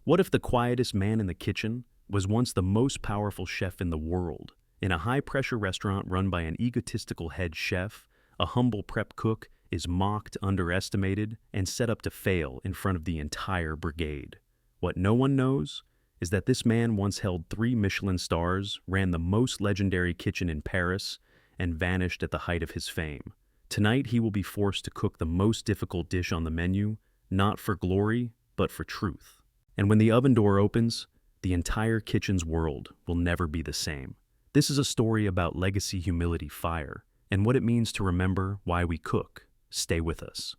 What if the quietest man in the kitchen was once the most powerful chef in the world? In a high-pressure restaurant run by an egotistical head chef, a humble prep cook is mocked, underestimated, and set up to fail in front of the entire brigade. What no one knows is that this man once held 3 Michelin stars, ran the most legendary kitchen in Paris, and vanished at the height of his fame. Tonight he will be forced to cook the most difficult dish on the menu, not for glory, but for truth. And when the oven door opens, the entire kitchen's world will never be the same. This is a story about legacy, humility, fire, and what it means to remember why we cook. Stay with us.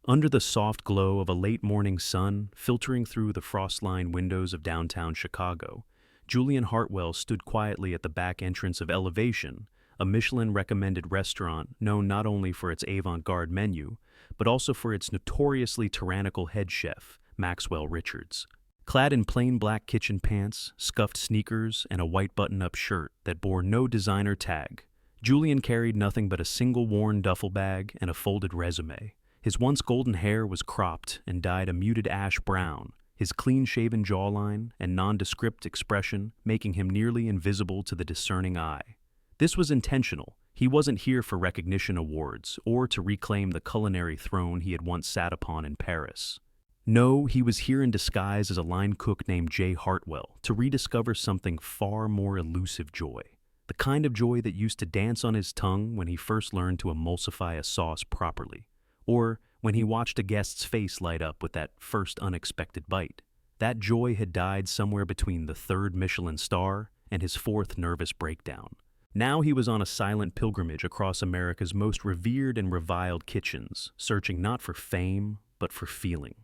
Under the soft glow of a late morning sun filtering through the frost-lined windows of downtown Chicago, Julian Hartwell stood quietly at the back entrance of Elevation, a Michelin-recommended restaurant known not only for its avant-garde menu, but also for its notoriously tyrannical head chef, Maxwell Richards. Clad in plain black kitchen pants, scuffed sneakers, and a white button-up shirt that bore no designer tag, Julian carried nothing but a single worn duffel bag and a folded resume. His once golden hair was cropped and dyed a muted ash brown, his clean-shaven jawline and nondescript expression making him nearly invisible to the discerning eye. This was intentional. He wasn't here for recognition awards or to reclaim the culinary throne he had once sat upon in Paris. No, he was here in disguise as a line cook named Jay Hartwell to rediscover something far more elusive: joy. The kind of joy that used to dance on his tongue when he first learned to emulsify a sauce properly, or when he watched a guest's face light up with that first unexpected bite. That joy had died somewhere between the 3rd Michelin star and his 4th nervous breakdown. Now he was on a silent pilgrimage across America's most revered and reviled kitchens, searching not for fame, but for feeling.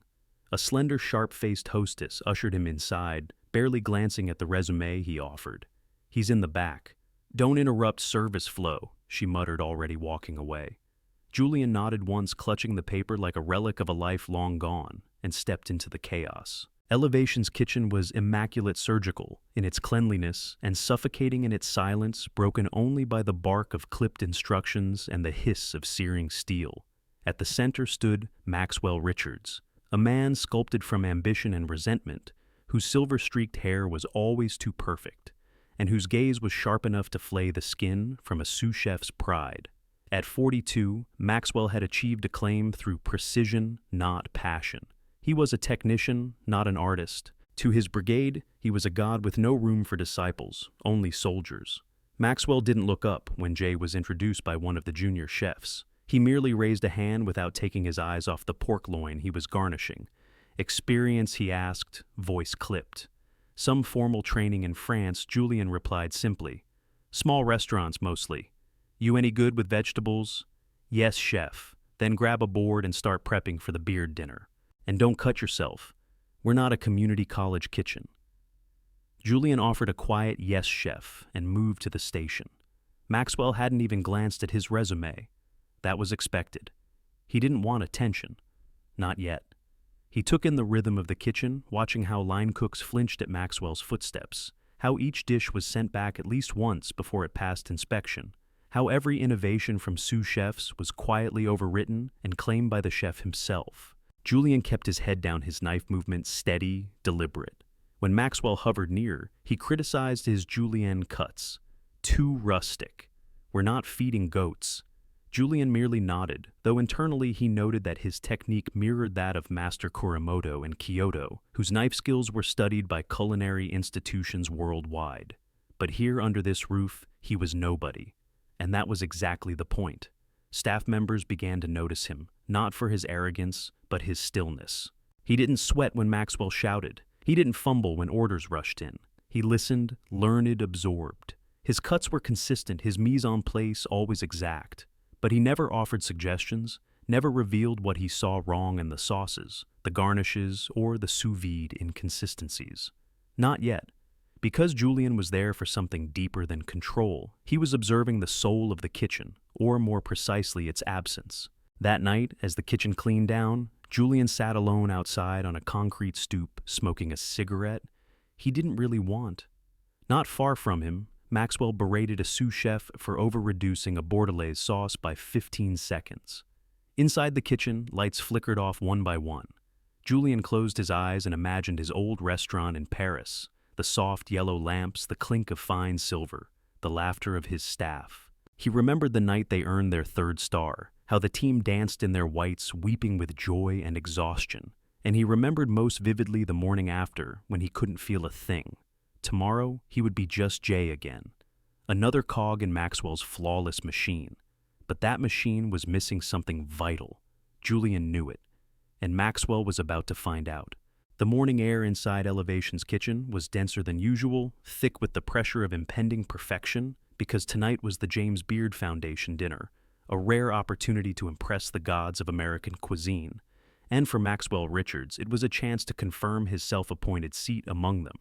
A slender, sharp-faced hostess ushered him inside, barely glancing at the resume he offered. "He's in the back. Don't interrupt service flow," she muttered, already walking away. Julian nodded once, clutching the paper like a relic of a life long gone, and stepped into the chaos. Elevation's kitchen was immaculate, surgical in its cleanliness and suffocating in its silence, broken only by the bark of clipped instructions and the hiss of searing steel. At the center stood Maxwell Richards, a man sculpted from ambition and resentment, whose silver-streaked hair was always too perfect, and whose gaze was sharp enough to flay the skin from a sous chef's pride. At 42, Maxwell had achieved acclaim through precision, not passion. He was a technician, not an artist. To his brigade, he was a god with no room for disciples, only soldiers. Maxwell didn't look up when Jay was introduced by one of the junior chefs. He merely raised a hand without taking his eyes off the pork loin he was garnishing. "Experience?" he asked, voice clipped. "Some formal training in France," Julian replied simply. "Small restaurants, mostly. You any good with vegetables?" "Yes, chef." "Then grab a board and start prepping for the beard dinner. And don't cut yourself. We're not a community college kitchen." Julian offered a quiet "yes, chef," and moved to the station. Maxwell hadn't even glanced at his resume. That was expected. He didn't want attention. Not yet. He took in the rhythm of the kitchen, watching how line cooks flinched at Maxwell's footsteps, how each dish was sent back at least once before it passed inspection, how every innovation from sous chefs was quietly overwritten and claimed by the chef himself. Julian kept his head down, his knife movement steady, deliberate. When Maxwell hovered near, he criticized his julienne cuts. "Too rustic. We're not feeding goats." Julian merely nodded, though internally he noted that his technique mirrored that of Master Kurimoto in Kyoto, whose knife skills were studied by culinary institutions worldwide. But here under this roof, he was nobody. And that was exactly the point. Staff members began to notice him, not for his arrogance, but his stillness. He didn't sweat when Maxwell shouted. He didn't fumble when orders rushed in. He listened, learned, absorbed. His cuts were consistent, his mise en place always exact. But he never offered suggestions, never revealed what he saw wrong in the sauces, the garnishes, or the sous vide inconsistencies. Not yet. Because Julian was there for something deeper than control, he was observing the soul of the kitchen, or more precisely, its absence. That night, as the kitchen cleaned down, Julian sat alone outside on a concrete stoop, smoking a cigarette he didn't really want. Not far from him, Maxwell berated a sous chef for over-reducing a bordelaise sauce by 15 seconds. Inside the kitchen, lights flickered off one by one. Julian closed his eyes and imagined his old restaurant in Paris, the soft yellow lamps, the clink of fine silver, the laughter of his staff. He remembered the night they earned their third star, how the team danced in their whites, weeping with joy and exhaustion. And he remembered most vividly the morning after, when he couldn't feel a thing. Tomorrow, he would be just Jay again. Another cog in Maxwell's flawless machine. But that machine was missing something vital. Julian knew it. And Maxwell was about to find out. The morning air inside Elevation's kitchen was denser than usual, thick with the pressure of impending perfection, because tonight was the James Beard Foundation dinner, a rare opportunity to impress the gods of American cuisine. And for Maxwell Richards, it was a chance to confirm his self-appointed seat among them.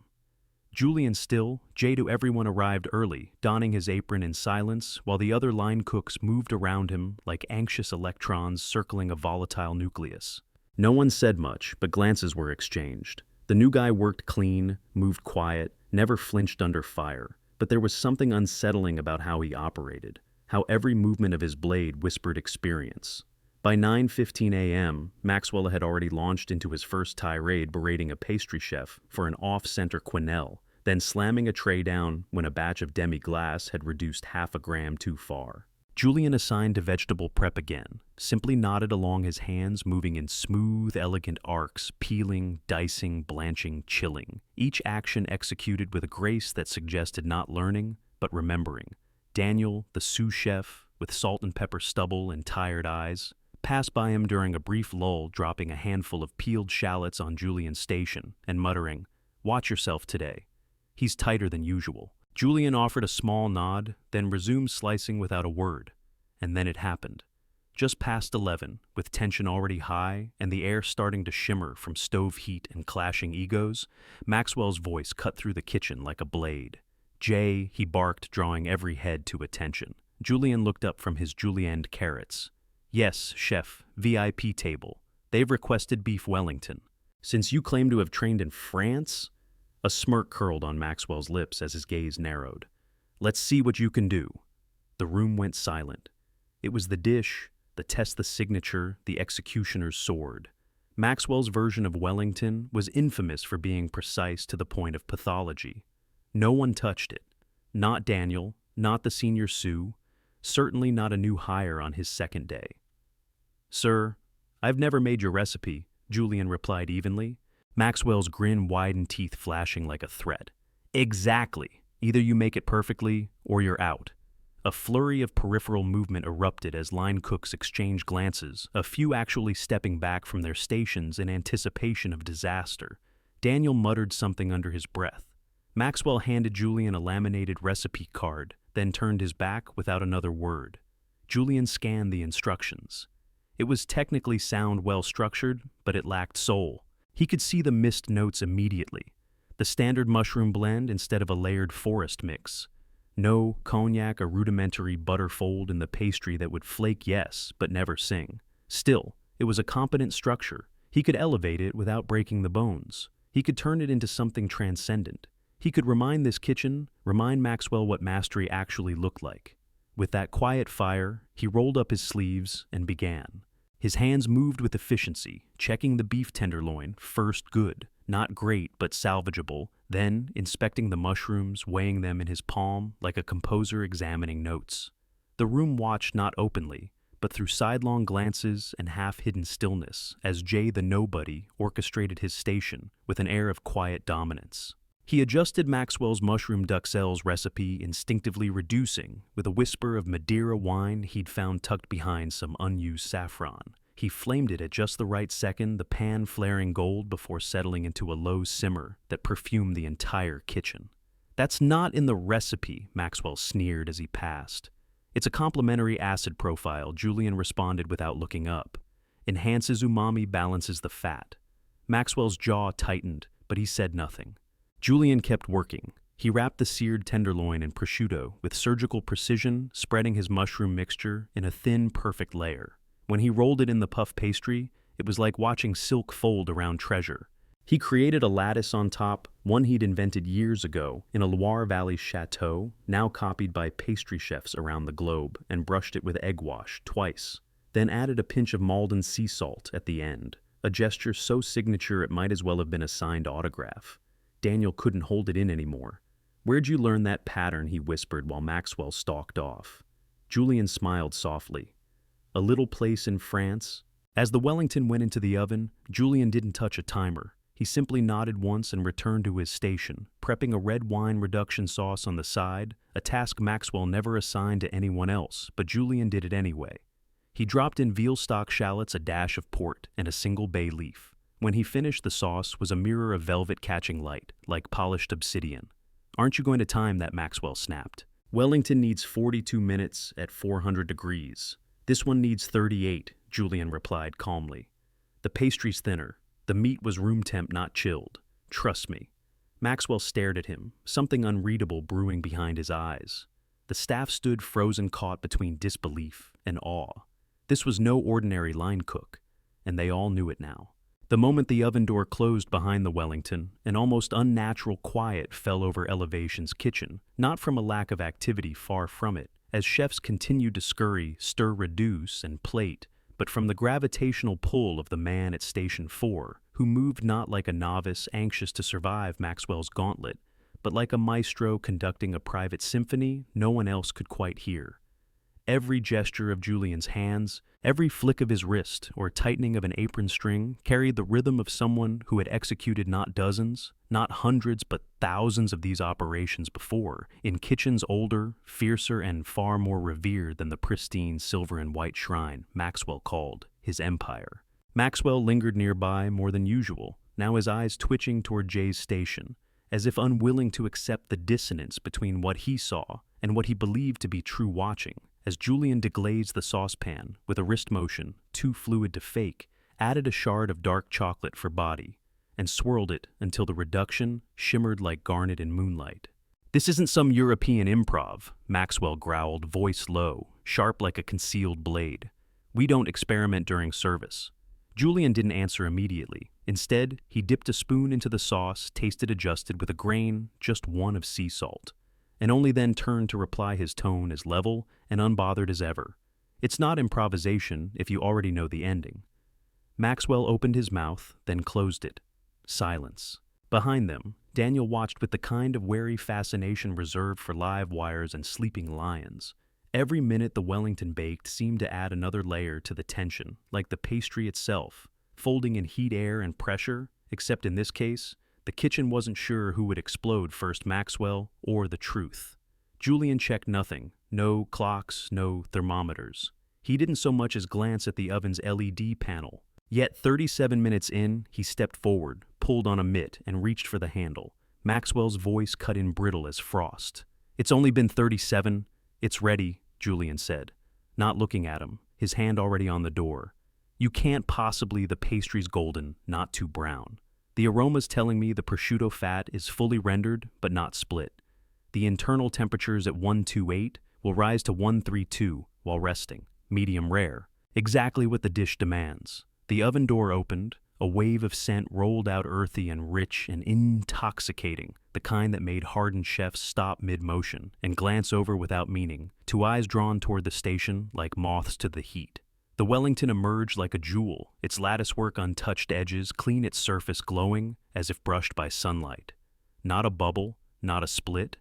Julian still, Jay to everyone arrived early, donning his apron in silence, while the other line cooks moved around him like anxious electrons circling a volatile nucleus. No one said much, but glances were exchanged. The new guy worked clean, moved quiet, never flinched under fire, but there was something unsettling about how he operated, how every movement of his blade whispered experience. By 9:15 a.m., Maxwell had already launched into his first tirade berating a pastry chef for an off-center quenelle, then slamming a tray down when a batch of demi-glace had reduced half a gram too far. Julian assigned to vegetable prep again, simply nodded along his hands, moving in smooth, elegant arcs, peeling, dicing, blanching, chilling, each action executed with a grace that suggested not learning, but remembering. Daniel, the sous chef, with salt and pepper stubble and tired eyes, passed by him during a brief lull, dropping a handful of peeled shallots on Julian's station and muttering, "Watch yourself today. He's tighter than usual." Julian offered a small nod, then resumed slicing without a word. And then it happened. Just past 11, with tension already high and the air starting to shimmer from stove heat and clashing egos, Maxwell's voice cut through the kitchen like a blade. "Jay," he barked, drawing every head to attention. Julian looked up from his julienned carrots. "Yes, chef, VIP table. They've requested beef Wellington." "Since you claim to have trained in France?" A smirk curled on Maxwell's lips as his gaze narrowed. "Let's see what you can do." The room went silent. It was the dish, the test the signature, the executioner's sword. Maxwell's version of Wellington was infamous for being precise to the point of pathology. No one touched it. Not Daniel, not the senior sous, certainly not a new hire on his second day. "Sir, I've never made your recipe," Julian replied evenly. Maxwell's grin widened, teeth flashing like a threat. "Exactly. Either you make it perfectly, or you're out." A flurry of peripheral movement erupted as line cooks exchanged glances, a few actually stepping back from their stations in anticipation of disaster. Daniel muttered something under his breath. Maxwell handed Julian a laminated recipe card, then turned his back without another word. Julian scanned the instructions. It was technically sound, well-structured, but it lacked soul. He could see the missed notes immediately. The standard mushroom blend instead of a layered forest mix. No cognac or rudimentary butter fold in the pastry that would flake yes, but never sing. Still, it was a competent structure. He could elevate it without breaking the bones. He could turn it into something transcendent. He could remind Maxwell what mastery actually looked like. With that quiet fire, he rolled up his sleeves and began. His hands moved with efficiency, checking the beef tenderloin, first good, not great but salvageable, then inspecting the mushrooms, weighing them in his palm like a composer examining notes. The room watched not openly, but through sidelong glances and half-hidden stillness as Jay the nobody orchestrated his station with an air of quiet dominance. He adjusted Maxwell's mushroom duxelles recipe, instinctively reducing, with a whisper of Madeira wine he'd found tucked behind some unused saffron. He flamed it at just the right second, the pan flaring gold before settling into a low simmer that perfumed the entire kitchen. "That's not in the recipe," Maxwell sneered as he passed. "It's a complementary acid profile," Julian responded without looking up. "Enhances umami, balances the fat." Maxwell's jaw tightened, but he said nothing. Julian kept working. He wrapped the seared tenderloin in prosciutto with surgical precision, spreading his mushroom mixture in a thin, perfect layer. When he rolled it in the puff pastry, it was like watching silk fold around treasure. He created a lattice on top, one he'd invented years ago in a Loire Valley chateau, now copied by pastry chefs around the globe, and brushed it with egg wash twice. Then added a pinch of Malden sea salt at the end. a gesture so signature it might as well have been a signed autograph. Daniel couldn't hold it in anymore. "Where'd you learn that pattern?" he whispered while Maxwell stalked off. Julian smiled softly. "A little place in France?" As the Wellington went into the oven, Julian didn't touch a timer. He simply nodded once and returned to his station, prepping a red wine reduction sauce on the side, a task Maxwell never assigned to anyone else, but Julian did it anyway. He dropped in veal stock shallots, a dash of port, and a single bay leaf. When he finished, the sauce was a mirror of velvet catching light, like polished obsidian. "Aren't you going to time that?" Maxwell snapped. "Wellington needs 42 minutes at 400 degrees. This one needs 38, Julian replied calmly. "The pastry's thinner. The meat was room temp, not chilled. Trust me." Maxwell stared at him, something unreadable brewing behind his eyes. The staff stood frozen, caught between disbelief and awe. This was no ordinary line cook, and they all knew it now. The moment the oven door closed behind the Wellington, an almost unnatural quiet fell over Elevation's kitchen, not from a lack of activity, far from it, as chefs continued to scurry, stir, reduce, and plate, but from the gravitational pull of the man at Station 4, who moved not like a novice anxious to survive Maxwell's gauntlet, but like a maestro conducting a private symphony no one else could quite hear. Every gesture of Julian's hands, every flick of his wrist or tightening of an apron string carried the rhythm of someone who had executed not dozens, not hundreds, but thousands of these operations before, in kitchens older, fiercer, and far more revered than the pristine silver and white shrine Maxwell called his empire. Maxwell lingered nearby more than usual, now his eyes twitching toward Jay's station, as if unwilling to accept the dissonance between what he saw and what he believed to be true watching. As Julian deglazed the saucepan with a wrist motion, too fluid to fake, added a shard of dark chocolate for body, and swirled it until the reduction shimmered like garnet in moonlight. "This isn't some European improv," Maxwell growled, voice low, sharp like a concealed blade. "We don't experiment during service." Julian didn't answer immediately. Instead, he dipped a spoon into the sauce, tasted, adjusted with a grain, just one, of sea salt, and only then turned to reply, his tone as level and unbothered as ever. "It's not improvisation if you already know the ending." Maxwell opened his mouth, then closed it. Silence. Behind them, Daniel watched with the kind of wary fascination reserved for live wires and sleeping lions. Every minute the Wellington baked seemed to add another layer to the tension, like the pastry itself, folding in heat, air, and pressure, except in this case, the kitchen wasn't sure who would explode first, Maxwell or the truth. Julian checked nothing, no clocks, no thermometers. He didn't so much as glance at the oven's LED panel. Yet 37 minutes in, he stepped forward, pulled on a mitt, and reached for the handle. Maxwell's voice cut in brittle as frost. "It's only been 37. It's ready," Julian said, not looking at him, his hand already on the door. "You can't possibly. The pastry's golden, not too brown. The aroma's telling me the prosciutto fat is fully rendered, but not split. The internal temperatures at 128 will rise to 132 while resting, medium rare, exactly what the dish demands." The oven door opened, a wave of scent rolled out, earthy and rich and intoxicating, the kind that made hardened chefs stop mid-motion and glance over without meaning, two eyes drawn toward the station like moths to the heat. The Wellington emerged like a jewel, its latticework untouched edges clean, its surface glowing as if brushed by sunlight. Not a bubble, not a split,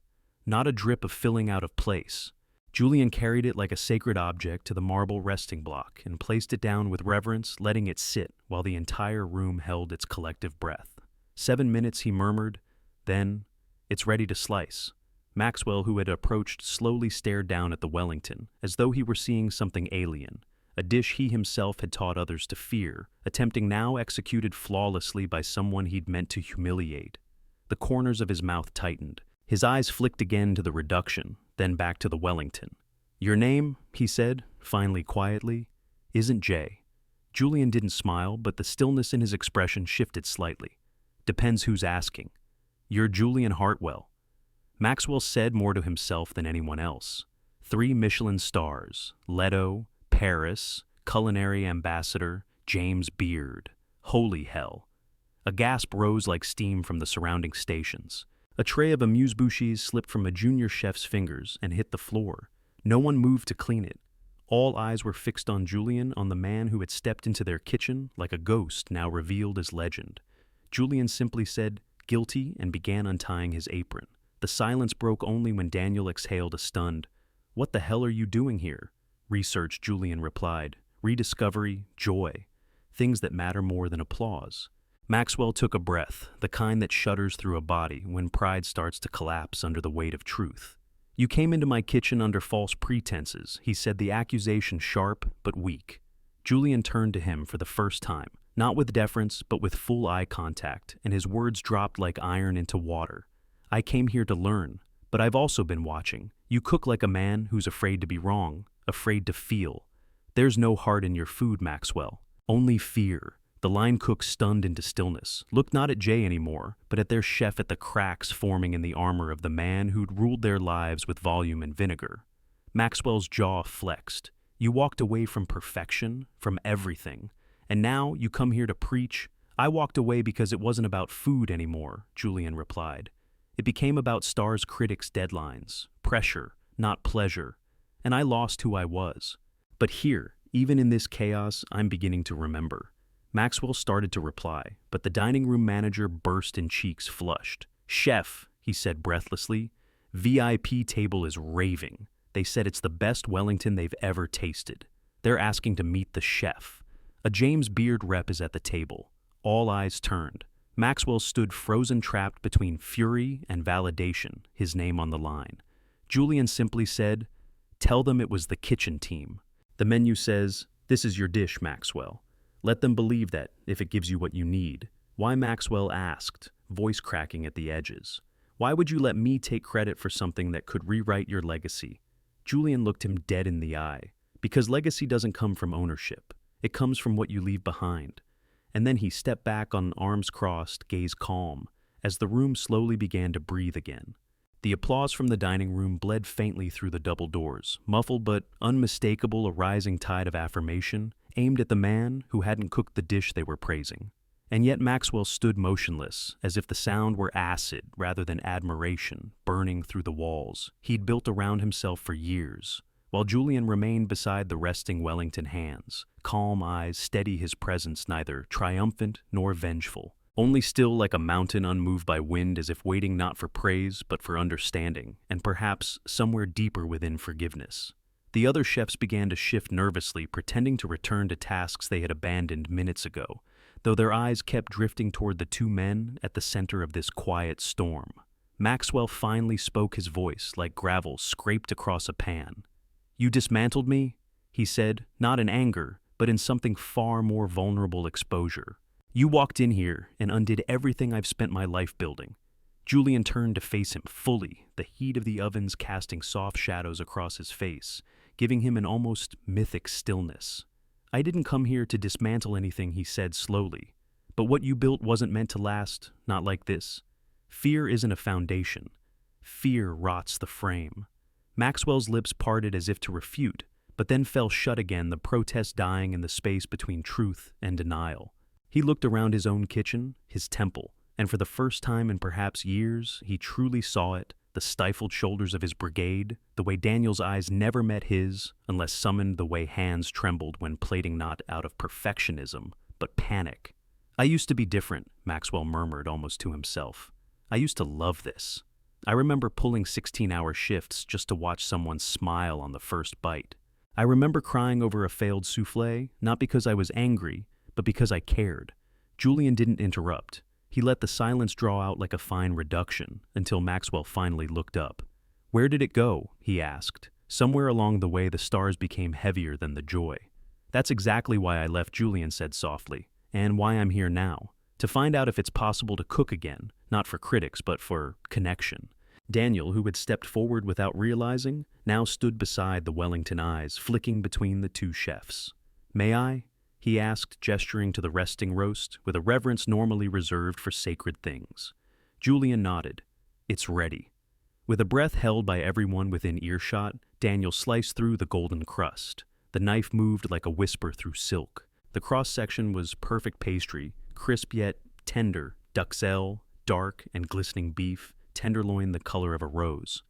not a drip of filling out of place. Julian carried it like a sacred object to the marble resting block and placed it down with reverence, letting it sit while the entire room held its collective breath. 7 minutes, he murmured. Then, "It's ready to slice." Maxwell, who had approached, slowly stared down at the Wellington, as though he were seeing something alien, a dish he himself had taught others to fear, attempting now executed flawlessly by someone he'd meant to humiliate. The corners of his mouth tightened. His eyes flicked again to the reduction, then back to the Wellington. "Your name," he said, finally quietly, "isn't Jay." Julian didn't smile, but the stillness in his expression shifted slightly. "Depends who's asking." "You're Julian Hartwell." Maxwell said more to himself than anyone else. 3 Michelin stars, Leto, Paris, culinary ambassador, James Beard. Holy hell. A gasp rose like steam from the surrounding stations. A tray of amuse-bouches slipped from a junior chef's fingers and hit the floor. No one moved to clean it. All eyes were fixed on Julian, on the man who had stepped into their kitchen like a ghost now revealed as legend. Julian simply said, "Guilty," and began untying his apron. The silence broke only when Daniel exhaled a stunned, "What the hell are you doing here?" "Research," Julian replied. "Rediscovery, joy. Things that matter more than applause." Maxwell took a breath, the kind that shudders through a body when pride starts to collapse under the weight of truth. "You came into my kitchen under false pretenses," he said, the accusation sharp but weak. Julian turned to him for the first time, not with deference but with full eye contact, and his words dropped like iron into water. "I came here to learn, but I've also been watching. You cook like a man who's afraid to be wrong, afraid to feel. There's no heart in your food, Maxwell. Only fear." The line cook, stunned into stillness, looked not at Jay anymore, but at their chef, at the cracks forming in the armor of the man who'd ruled their lives with volume and vinegar. Maxwell's jaw flexed. "You walked away from perfection, from everything, and now you come here to preach." "I walked away because it wasn't about food anymore," Julian replied. "It became about Star's critics' deadlines, pressure, not pleasure, and I lost who I was. But here, even in this chaos, I'm beginning to remember." Maxwell started to reply, but the dining room manager burst in cheeks flushed. "Chef," he said breathlessly, "VIP table is raving. They said it's the best Wellington they've ever tasted. They're asking to meet the chef." A James Beard rep is at the table. All eyes turned. Maxwell stood frozen, trapped between fury and validation, his name on the line. Julian simply said, "Tell them it was the kitchen team. The menu says, 'This is your dish, Maxwell.' Let them believe that, if it gives you what you need." "Why?" Maxwell asked, voice cracking at the edges. "Why would you let me take credit for something that could rewrite your legacy?" Julian looked him dead in the eye. "Because legacy doesn't come from ownership. It comes from what you leave behind." And then he stepped back on arms crossed, gaze calm, as the room slowly began to breathe again. The applause from the dining room bled faintly through the double doors, muffled but unmistakable, a rising tide of affirmation, aimed at the man who hadn't cooked the dish they were praising. And yet Maxwell stood motionless, as if the sound were acid rather than admiration, burning through the walls he'd built around himself for years, while Julian remained beside the resting Wellington hands, calm eyes steady, his presence neither triumphant nor vengeful, only still like a mountain unmoved by wind, as if waiting not for praise but for understanding, and perhaps somewhere deeper within, forgiveness. The other chefs began to shift nervously, pretending to return to tasks they had abandoned minutes ago, though their eyes kept drifting toward the two men at the center of this quiet storm. Maxwell finally spoke, his voice like gravel scraped across a pan. "You dismantled me," he said, not in anger, but in something far more vulnerable, exposure. "You walked in here and undid everything I've spent my life building." Julian turned to face him fully, the heat of the ovens casting soft shadows across his face, giving him an almost mythic stillness. "I didn't come here to dismantle anything," he said slowly. "But what you built wasn't meant to last, not like this. Fear isn't a foundation. Fear rots the frame." Maxwell's lips parted as if to refute, but then fell shut again, the protest dying in the space between truth and denial. He looked around his own kitchen, his temple, and for the first time in perhaps years, he truly saw it, the stifled shoulders of his brigade, the way Daniel's eyes never met his, unless summoned, the way hands trembled when plating not out of perfectionism, but panic. "I used to be different," Maxwell murmured almost to himself. "I used to love this. I remember pulling 16-hour shifts just to watch someone smile on the first bite. I remember crying over a failed soufflé, not because I was angry, but because I cared." Julian didn't interrupt. He let the silence draw out like a fine reduction, until Maxwell finally looked up. "Where did it go?" he asked. "Somewhere along the way the stars became heavier than the joy." "That's exactly why I left," Julian said softly, "and why I'm here now. To find out if it's possible to cook again, not for critics but for connection." Daniel, who had stepped forward without realizing, now stood beside the Wellington, eyes flicking between the two chefs. "May I?" he asked, gesturing to the resting roast, with a reverence normally reserved for sacred things. Julian nodded. "It's ready." With a breath held by everyone within earshot, Daniel sliced through the golden crust. The knife moved like a whisper through silk. The cross-section was perfect pastry, crisp yet tender, duxelle, dark and glistening beef, tenderloin the color of a rose.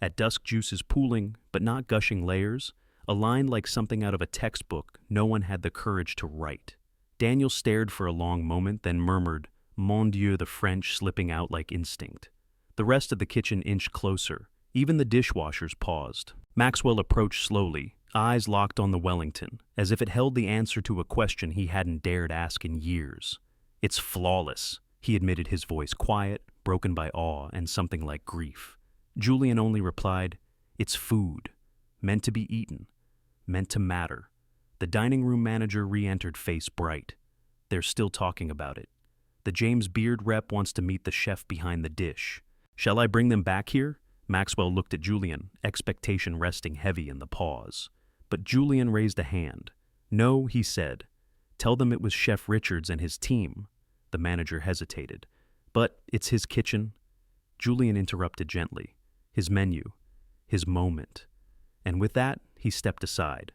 At dusk, juices pooling, but not gushing layers, a line like something out of a textbook no one had the courage to write. Daniel stared for a long moment, then murmured, "Mon Dieu," the French slipping out like instinct. The rest of the kitchen inched closer. Even the dishwashers paused. Maxwell approached slowly, eyes locked on the Wellington, as if it held the answer to a question he hadn't dared ask in years. "It's flawless," he admitted, his voice quiet, broken by awe and something like grief. Julian only replied, "It's food, meant to be eaten, meant to matter." The dining room manager re-entered, face bright. "They're still talking about it. The James Beard rep wants to meet the chef behind the dish. Shall I bring them back here?" Maxwell looked at Julian, expectation resting heavy in the pause. But Julian raised a hand. "No," he said. "Tell them it was Chef Richards and his team." The manager hesitated. "But it's his kitchen." Julian interrupted gently. "His menu, his moment." And with that, he stepped aside.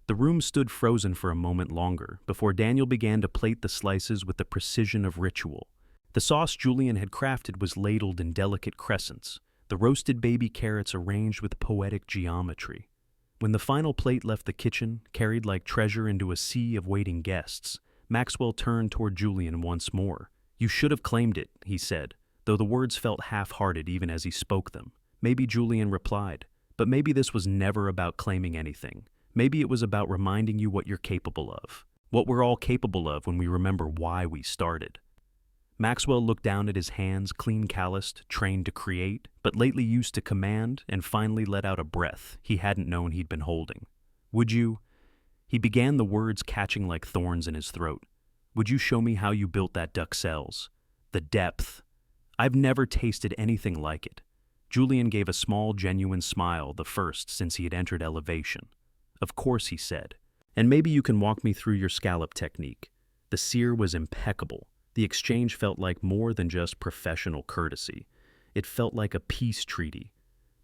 The room stood frozen for a moment longer before Daniel began to plate the slices with the precision of ritual. The sauce Julian had crafted was ladled in delicate crescents, the roasted baby carrots arranged with poetic geometry. When the final plate left the kitchen, carried like treasure into a sea of waiting guests, Maxwell turned toward Julian once more. "You should have claimed it," he said, though the words felt half-hearted even as he spoke them. Maybe Julian replied, "But maybe this was never about claiming anything. Maybe it was about reminding you what you're capable of, what we're all capable of when we remember why we started." Maxwell looked down at his hands, clean calloused, trained to create, but lately used to command, and finally let out a breath he hadn't known he'd been holding. "Would you—" He began, the words catching like thorns in his throat. "Would you show me how you built that duxelles? The depth. I've never tasted anything like it." Julian gave a small, genuine smile, the first since he had entered elevation. "Of course," he said. "And maybe you can walk me through your scallop technique." The sear was impeccable. The exchange felt like more than just professional courtesy. It felt like a peace treaty.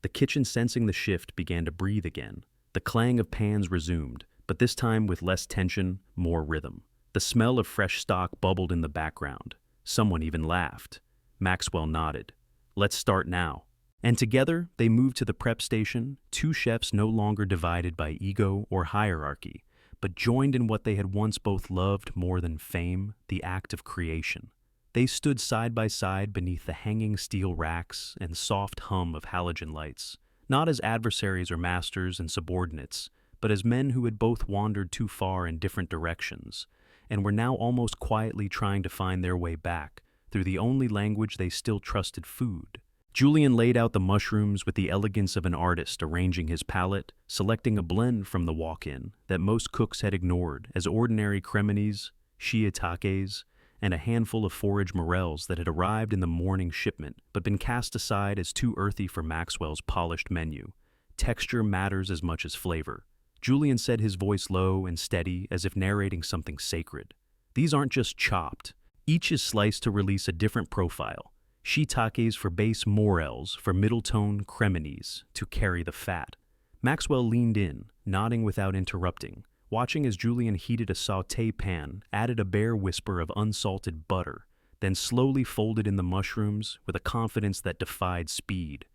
The kitchen, sensing the shift, began to breathe again. The clang of pans resumed, but this time with less tension, more rhythm. The smell of fresh stock bubbled in the background. Someone even laughed. Maxwell nodded. "Let's start now." And together, they moved to the prep station, two chefs no longer divided by ego or hierarchy, but joined in what they had once both loved more than fame, the act of creation. They stood side by side beneath the hanging steel racks and soft hum of halogen lights, not as adversaries or masters and subordinates, but as men who had both wandered too far in different directions, and were now almost quietly trying to find their way back through the only language they still trusted: food. Julian laid out the mushrooms with the elegance of an artist arranging his palette, selecting a blend from the walk-in that most cooks had ignored as ordinary cremones, shiitakes, and a handful of forage morels that had arrived in the morning shipment but been cast aside as too earthy for Maxwell's polished menu. Texture matters as much as flavor. Julian said, his voice low and steady, as if narrating something sacred. "These aren't just chopped. Each is sliced to release a different profile. Shiitakes for base, morels for middle-tone, cremones to carry the fat." Maxwell leaned in, nodding without interrupting, watching as Julian heated a sauté pan, added a bare whisper of unsalted butter, then slowly folded in the mushrooms with a confidence that defied speed.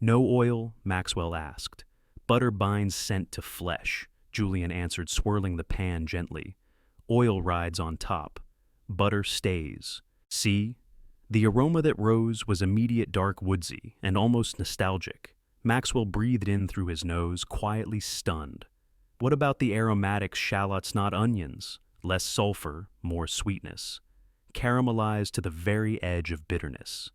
"No oil?" Maxwell asked. "Butter binds scent to flesh," Julian answered, swirling the pan gently. "Oil rides on top. Butter stays. See?" The aroma that rose was immediate, dark, woodsy, and almost nostalgic. Maxwell breathed in through his nose, quietly stunned. "What about the aromatic shallots, not onions? Less sulfur, more sweetness. Caramelized to the very edge of bitterness.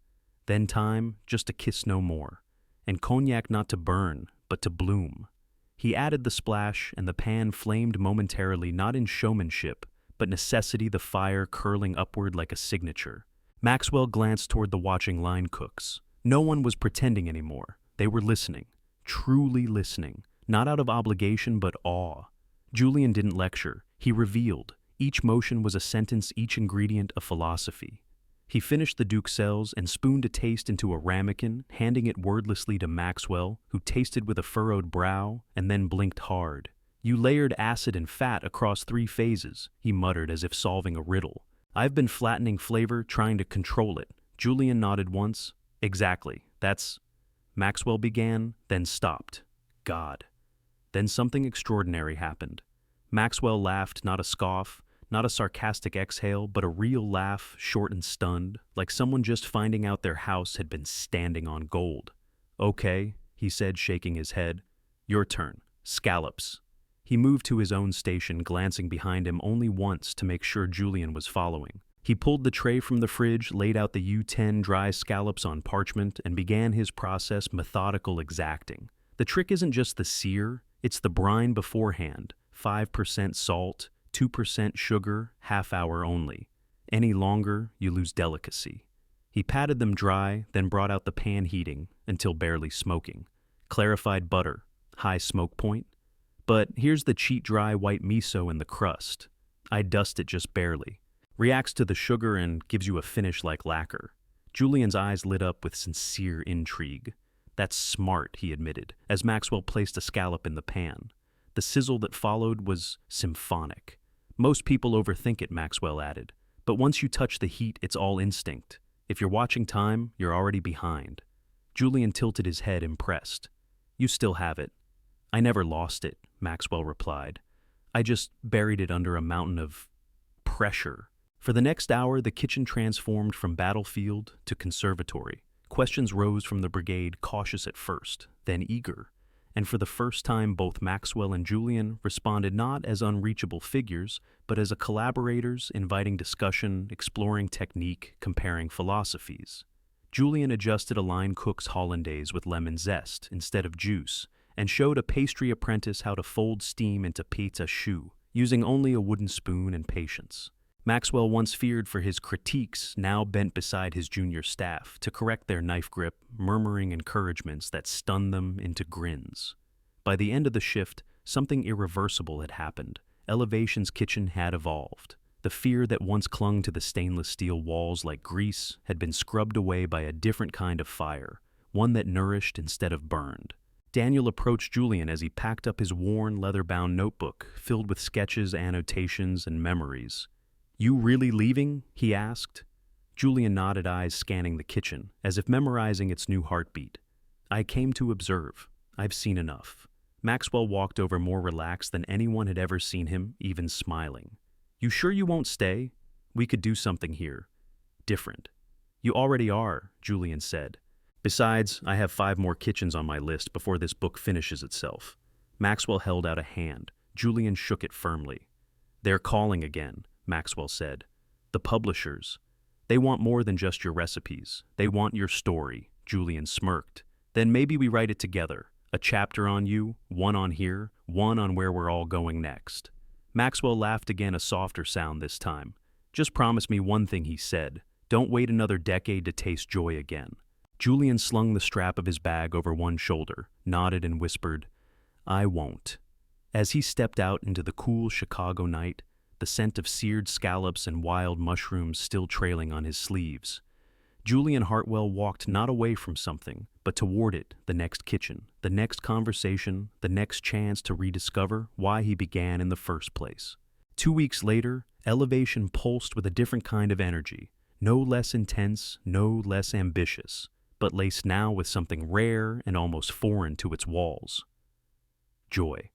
Then time, just a kiss no more. And cognac not to burn, but to bloom." He added the splash, and the pan flamed momentarily, not in showmanship, but necessity, the fire curling upward like a signature. Maxwell glanced toward the watching line cooks. No one was pretending anymore. They were listening, truly listening, not out of obligation but awe. Julian didn't lecture. He revealed. Each motion was a sentence, each ingredient a philosophy. He finished the duxelles and spooned a taste into a ramekin, handing it wordlessly to Maxwell, who tasted with a furrowed brow and then blinked hard. "You layered acid and fat across 3 phases," he muttered as if solving a riddle. "I've been flattening flavor, trying to control it." Julian nodded once. "Exactly, that's—" Maxwell began, then stopped. "God." Then something extraordinary happened. Maxwell laughed, not a scoff, not a sarcastic exhale, but a real laugh, short and stunned, like someone just finding out their house had been standing on gold. "Okay," he said, shaking his head. "Your turn. Scallops." He moved to his own station, glancing behind him only once to make sure Julian was following. He pulled the tray from the fridge, laid out the U10 dry scallops on parchment, and began his process, methodical, exacting. The trick isn't just the sear, it's the brine beforehand. 5% salt, 2% sugar, half hour only. Any longer, you lose delicacy. He patted them dry, then brought out the pan heating until barely smoking. Clarified butter, high smoke point. But here's the cheat dry white miso in the crust. I dust it just barely. Reacts to the sugar and gives you a finish like lacquer. Julian's eyes lit up with sincere intrigue. "That's smart," he admitted, as Maxwell placed a scallop in the pan. The sizzle that followed was symphonic. "Most people overthink it," Maxwell added. "But once you touch the heat, it's all instinct. If you're watching time, you're already behind." Julian tilted his head, impressed. "You still have it." "I never lost it," Maxwell replied. "I just buried it under a mountain of pressure." For the next hour, the kitchen transformed from battlefield to conservatory. Questions rose from the brigade, cautious at first, then eager. And for the first time, both Maxwell and Julian responded not as unreachable figures, but as collaborators inviting discussion, exploring technique, comparing philosophies. Julian adjusted a line cook's hollandaise with lemon zest instead of juice, and showed a pastry apprentice how to fold steam into pizza choux, using only a wooden spoon and patience. Maxwell, once feared for his critiques, now bent beside his junior staff to correct their knife grip, murmuring encouragements that stunned them into grins. By the end of the shift, something irreversible had happened. Elevation's kitchen had evolved. The fear that once clung to the stainless steel walls like grease had been scrubbed away by a different kind of fire, one that nourished instead of burned. Daniel approached Julian as he packed up his worn, leather-bound notebook filled with sketches, annotations, and memories. "You really leaving?" he asked. Julian nodded, eyes scanning the kitchen, as if memorizing its new heartbeat. "I came to observe. I've seen enough." Maxwell walked over, more relaxed than anyone had ever seen him, even smiling. "You sure you won't stay? We could do something here. Different." "You already are," Julian said. "Besides, I have 5 more kitchens on my list before this book finishes itself." Maxwell held out a hand. Julian shook it firmly. "They're calling again," Maxwell said. "The publishers. They want more than just your recipes. They want your story." Julian smirked. "Then maybe we write it together. A chapter on you, one on here, one on where we're all going next." Maxwell laughed again, a softer sound this time. "Just promise me one thing," he said. "Don't wait another decade to taste joy again." Julian slung the strap of his bag over one shoulder, nodded and whispered, "I won't." As he stepped out into the cool Chicago night, the scent of seared scallops and wild mushrooms still trailing on his sleeves, Julian Hartwell walked not away from something, but toward it, the next kitchen, the next conversation, the next chance to rediscover why he began in the first place. 2 weeks later, Elevation pulsed with a different kind of energy, no less intense, no less ambitious, but laced now with something rare and almost foreign to its walls. Joy.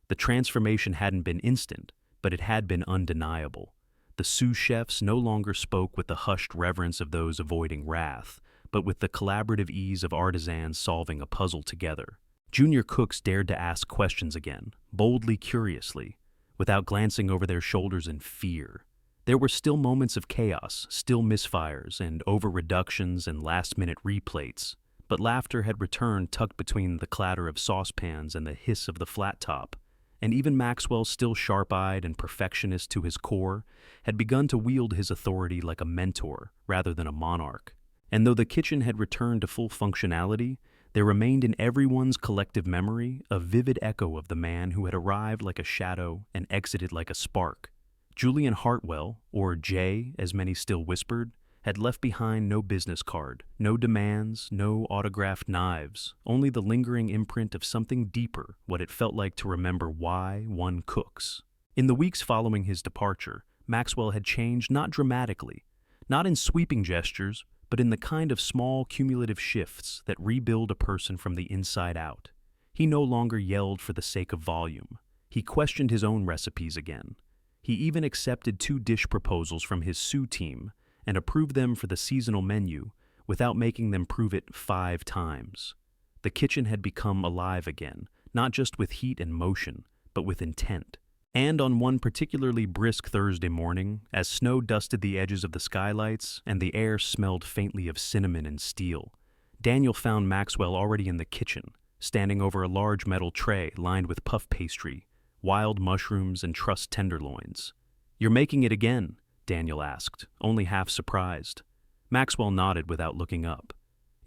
The transformation hadn't been instant, but it had been undeniable. The sous chefs no longer spoke with the hushed reverence of those avoiding wrath, but with the collaborative ease of artisans solving a puzzle together. Junior cooks dared to ask questions again, boldly, curiously, without glancing over their shoulders in fear. There were still moments of chaos, still misfires and over-reductions and last-minute replates, but laughter had returned, tucked between the clatter of saucepans and the hiss of the flat top. And even Maxwell, still sharp-eyed and perfectionist to his core, had begun to wield his authority like a mentor rather than a monarch. And though the kitchen had returned to full functionality, there remained in everyone's collective memory a vivid echo of the man who had arrived like a shadow and exited like a spark. Julian Hartwell, or Jay as many still whispered, had left behind no business card, no demands, no autographed knives, only the lingering imprint of something deeper, what it felt like to remember why one cooks. In the weeks following his departure, Maxwell had changed not dramatically, not in sweeping gestures, but in the kind of small cumulative shifts that rebuild a person from the inside out. He no longer yelled for the sake of volume. He questioned his own recipes again. He even accepted 2 dish proposals from his sous team and approved them for the seasonal menu without making them prove it 5 times. The kitchen had become alive again, not just with heat and motion, but with intent. And on one particularly brisk Thursday morning, as snow dusted the edges of the skylights and the air smelled faintly of cinnamon and steel, Daniel found Maxwell already in the kitchen, standing over a large metal tray lined with puff pastry, wild mushrooms, and trussed tenderloins. "You're making it again?" Daniel asked, only half surprised. Maxwell nodded without looking up.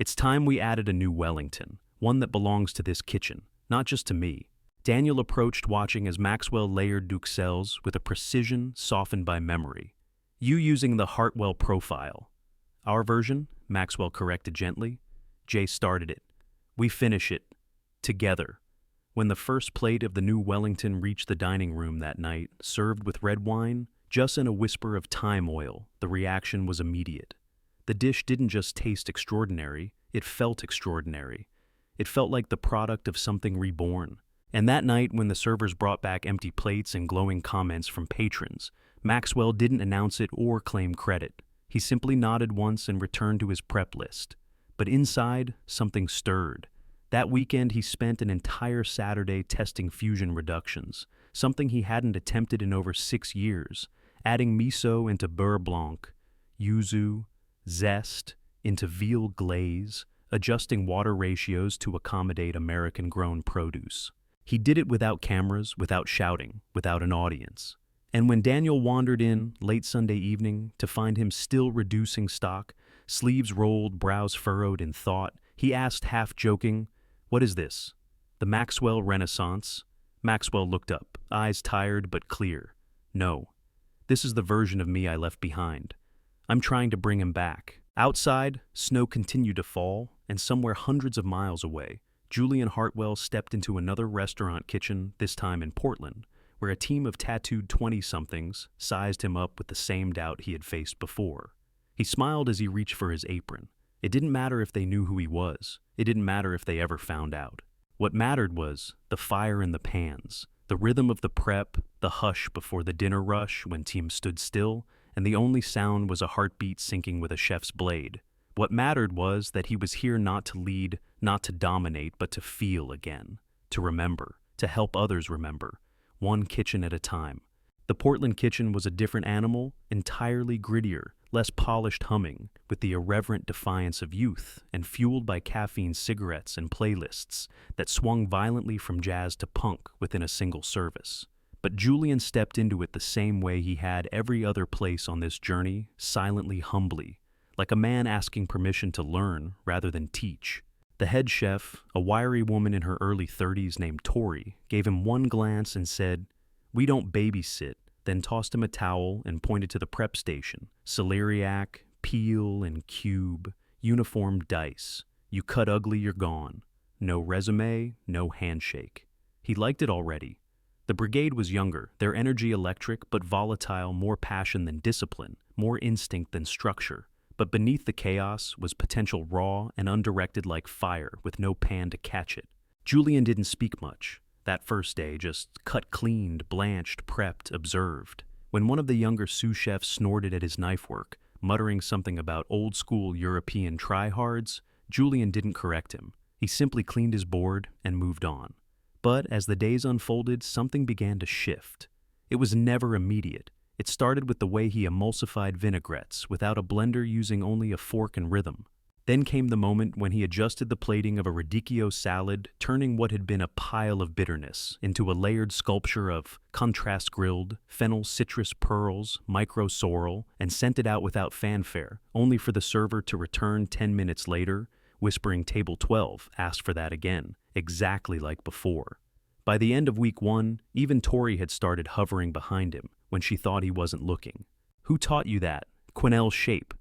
"It's time we added a new Wellington, one that belongs to this kitchen, not just to me." Daniel approached, watching as Maxwell layered duxelles with a precision softened by memory. "You using the Hartwell profile." "Our version," Maxwell corrected gently. Jay started it. "We finish it. Together." When the first plate of the new Wellington reached the dining room that night, served with red wine, just in a whisper of thyme oil, the reaction was immediate. The dish didn't just taste extraordinary, it felt extraordinary. It felt like the product of something reborn. And that night, when the servers brought back empty plates and glowing comments from patrons, Maxwell didn't announce it or claim credit. He simply nodded once and returned to his prep list. But inside, something stirred. That weekend, he spent an entire Saturday testing fusion reductions, something he hadn't attempted in over 6 years, adding miso into beurre blanc, yuzu, zest into veal glaze, adjusting water ratios to accommodate American-grown produce. He did it without cameras, without shouting, without an audience. And when Daniel wandered in late Sunday evening to find him still reducing stock, sleeves rolled, brows furrowed in thought, he asked, half joking, "What is this? The Maxwell Renaissance?" Maxwell looked up, eyes tired but clear. "No. This is the version of me I left behind. I'm trying to bring him back." Outside, snow continued to fall, and somewhere hundreds of miles away, Julian Hartwell stepped into another restaurant kitchen, this time in Portland, where a team of tattooed 20-somethings sized him up with the same doubt he had faced before. He smiled as he reached for his apron. It didn't matter if they knew who he was. It didn't matter if they ever found out. What mattered was the fire in the pans, the rhythm of the prep, the hush before the dinner rush when teams stood still, and the only sound was a heartbeat syncing with a chef's blade. What mattered was that he was here not to lead, not to dominate, but to feel again, to remember, to help others remember, one kitchen at a time. The Portland kitchen was a different animal, entirely grittier, less polished humming, with the irreverent defiance of youth, and fueled by caffeine cigarettes and playlists that swung violently from jazz to punk within a single service. But Julian stepped into it the same way he had every other place on this journey, silently, humbly, like a man asking permission to learn rather than teach. The head chef, a wiry woman in her early 30s named Tori, gave him one glance and said, "We don't babysit," then tossed him a towel and pointed to the prep station. Celeriac, peel and cube, uniformed dice. You cut ugly, you're gone. No resume, no handshake. He liked it already. The brigade was younger, their energy electric but volatile, more passion than discipline, more instinct than structure. But beneath the chaos was potential raw and undirected like fire with no pan to catch it. Julian didn't speak much. That first day, just cut cleaned, blanched, prepped, observed. When one of the younger sous chefs snorted at his knife work, muttering something about old-school European tryhards, Julian didn't correct him. He simply cleaned his board and moved on. But as the days unfolded, something began to shift. It was never immediate. It started with the way he emulsified vinaigrettes without a blender, using only a fork and rhythm. Then came the moment when he adjusted the plating of a radicchio salad, turning what had been a pile of bitterness into a layered sculpture of contrast grilled, fennel citrus pearls, micro sorrel, and sent it out without fanfare, only for the server to return 10 minutes later, whispering, "Table 12, asked for that again," exactly like before. By the end of week 1, even Tori had started hovering behind him when she thought he wasn't looking. "Who taught you that? Quenelle shape?"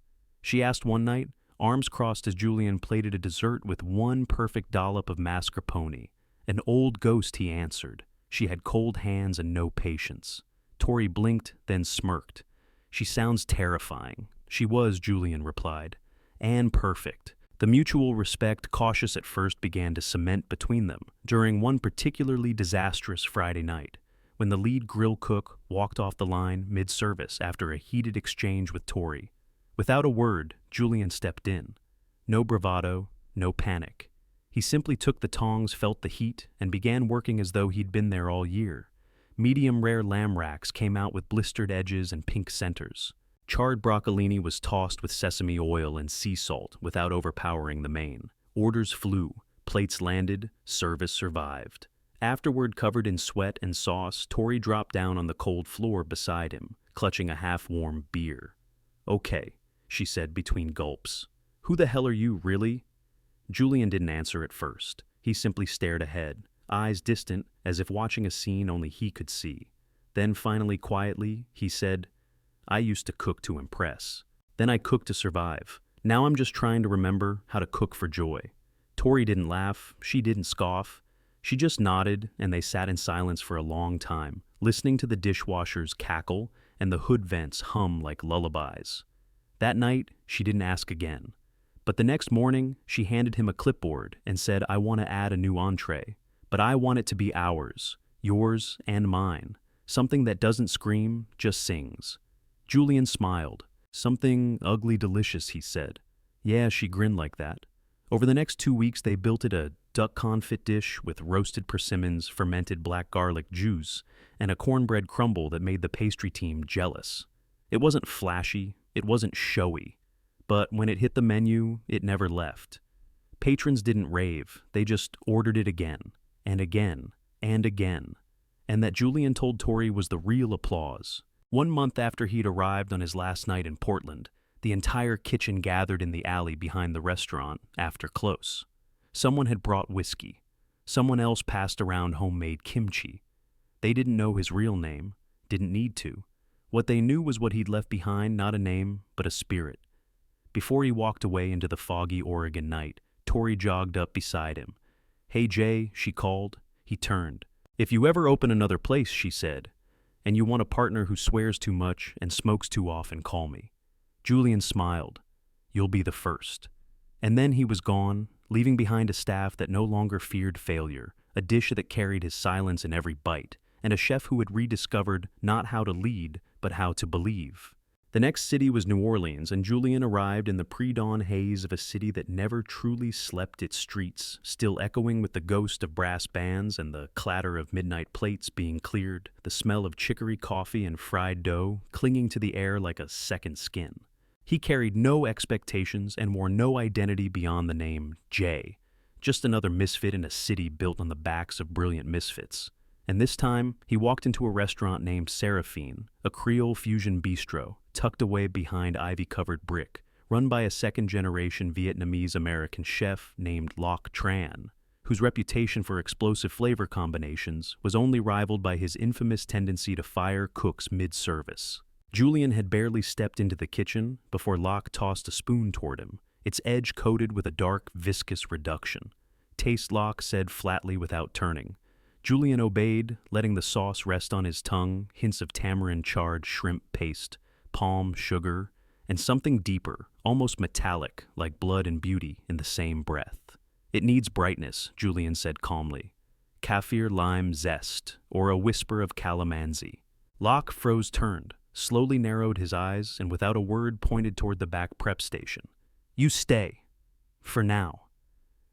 she asked one night, arms crossed as Julian plated a dessert with one perfect dollop of mascarpone. "An old ghost," he answered. She had cold hands and no patience. Tori blinked, then smirked. "She sounds terrifying." "She was," Julian replied. "And perfect. The mutual respect, cautious at first, began to cement between them during one particularly disastrous Friday night, when the lead grill cook walked off the line mid-service after a heated exchange with Tori. Without a word, Julian stepped in. No bravado, no panic. He simply took the tongs, felt the heat, and began working as though he'd been there all year. Medium-rare lamb racks came out with blistered edges and pink centers. Charred broccolini was tossed with sesame oil and sea salt without overpowering the main. Orders flew, plates landed, service survived. Afterward, covered in sweat and sauce, Tori dropped down on the cold floor beside him, clutching a half-warm beer. "Okay," she said between gulps. "Who the hell are you, really?" Julian didn't answer at first. He simply stared ahead, eyes distant, as if watching a scene only he could see. Then finally, quietly, he said, "I used to cook to impress. Then I cooked to survive. Now I'm just trying to remember how to cook for joy." Tori didn't laugh. She didn't scoff. She just nodded, and they sat in silence for a long time, listening to the dishwashers cackle and the hood vents hum like lullabies. That night, she didn't ask again. But the next morning, she handed him a clipboard and said, "I want to add a new entree, but I want it to be ours, yours and mine. Something that doesn't scream, just sings." Julian smiled. "Something ugly delicious," he said. "Yeah," she grinned like that. Over the next 2 weeks, they built it a duck confit dish with roasted persimmons, fermented black garlic juice, and a cornbread crumble that made the pastry team jealous. It wasn't flashy, it wasn't showy, but when it hit the menu, it never left. Patrons didn't rave, they just ordered it again, and again, and again. And that, Julian told Tori, was the real applause. 1 month after he'd arrived on his last night in Portland, the entire kitchen gathered in the alley behind the restaurant after close. Someone had brought whiskey. Someone else passed around homemade kimchi. They didn't know his real name, didn't need to. What they knew was what he'd left behind, not a name, but a spirit. Before he walked away into the foggy Oregon night, Tori jogged up beside him. "Hey, Jay," she called. He turned. "If you ever open another place," she said, "and you want a partner who swears too much and smokes too often, call me." Julian smiled. "You'll be the first." And then he was gone, leaving behind a staff that no longer feared failure, a dish that carried his silence in every bite, and a chef who had rediscovered not how to lead, but how to believe. The next city was New Orleans, and Julian arrived in the pre-dawn haze of a city that never truly slept, its streets still echoing with the ghost of brass bands and the clatter of midnight plates being cleared, the smell of chicory coffee and fried dough clinging to the air like a second skin. He carried no expectations and wore no identity beyond the name Jay, just another misfit in a city built on the backs of brilliant misfits. And this time, he walked into a restaurant named Seraphine, a Creole fusion bistro, tucked away behind ivy-covered brick, run by a second-generation Vietnamese-American chef named Loc Tran, whose reputation for explosive flavor combinations was only rivaled by his infamous tendency to fire cooks mid-service. Julian had barely stepped into the kitchen before Loc tossed a spoon toward him, its edge coated with a dark, viscous reduction. "Taste," Loc said flatly without turning. Julian obeyed, letting the sauce rest on his tongue, hints of tamarind-charred shrimp paste, palm, sugar, and something deeper, almost metallic, like blood and beauty, in the same breath. "It needs brightness," Julian said calmly. "Kaffir lime zest, or a whisper of calamansi." Loc froze turned, slowly narrowed his eyes, and without a word pointed toward the back prep station. "You stay. For now."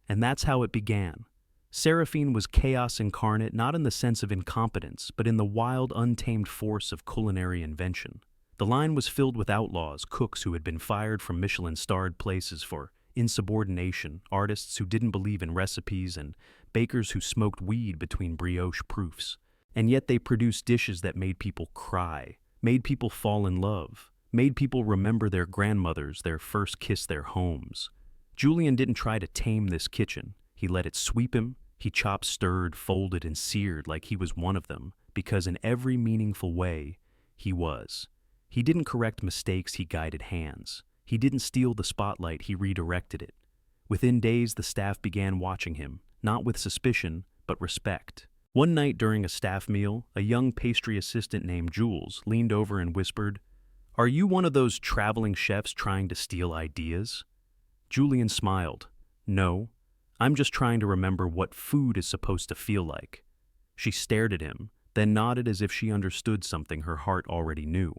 And that's how it began. Seraphine was chaos incarnate, not in the sense of incompetence, but in the wild, untamed force of culinary invention. The line was filled with outlaws, cooks who had been fired from Michelin-starred places for insubordination, artists who didn't believe in recipes, and bakers who smoked weed between brioche proofs. And yet they produced dishes that made people cry, made people fall in love, made people remember their grandmothers, their first kiss, their homes. Julian didn't try to tame this kitchen. He let it sweep him. He chopped, stirred, folded, and seared like he was one of them, because in every meaningful way, he was. He didn't correct mistakes, he guided hands. He didn't steal the spotlight, he redirected it. Within days, the staff began watching him, not with suspicion, but respect. One night during a staff meal, a young pastry assistant named Jules leaned over and whispered, "Are you one of those traveling chefs trying to steal ideas?" Julian smiled. No, I'm just trying to remember what food is supposed to feel like. She stared at him, then nodded as if she understood something her heart already knew.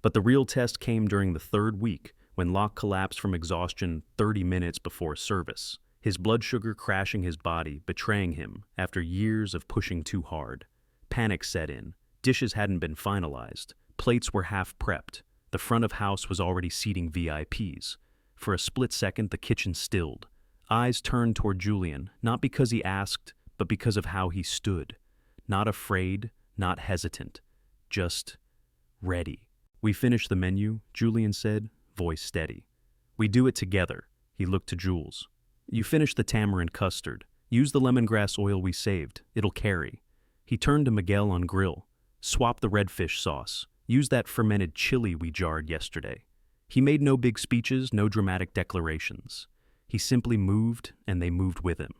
But the real test came during the third week, when Locke collapsed from exhaustion 30 minutes before service, his blood sugar crashing his body, betraying him after years of pushing too hard. Panic set in. Dishes hadn't been finalized. Plates were half prepped. The front of house was already seating VIPs. For a split second, the kitchen stilled. Eyes turned toward Julian, not because he asked, but because of how he stood. Not afraid, not hesitant. Just ready. We finished the menu, Julian said, voice steady. We do it together. He looked to Jules. You finish the tamarind custard. Use the lemongrass oil we saved. It'll carry. He turned to Miguel on grill. Swap the redfish sauce. Use that fermented chili we jarred yesterday. He made no big speeches, no dramatic declarations. He simply moved, and they moved with him.